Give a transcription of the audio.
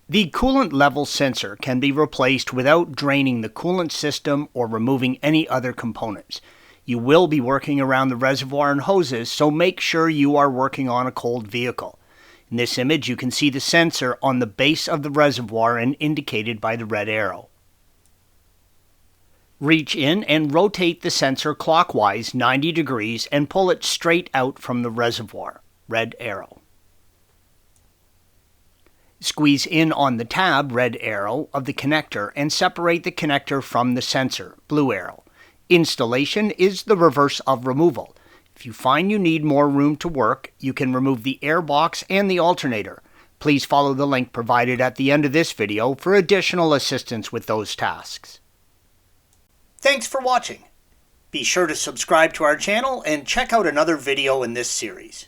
The coolant level sensor can be replaced without draining the coolant system or removing any other components. You will be working around the reservoir and hoses, so make sure you are working on a cold vehicle. In this image, you can see the sensor on the base of the reservoir and indicated by the red arrow. Reach in and rotate the sensor clockwise 90 degrees and pull it straight out from the reservoir. Red arrow. Squeeze in on the tab, red arrow, of the connector and separate the connector from the sensor, blue arrow. Installation is the reverse of removal. If you find you need more room to work, you can remove the air box and the alternator. Please follow the link provided at the end of this video for additional assistance with those tasks. Thanks for watching. Be sure to subscribe to our channel and check out another video in this series.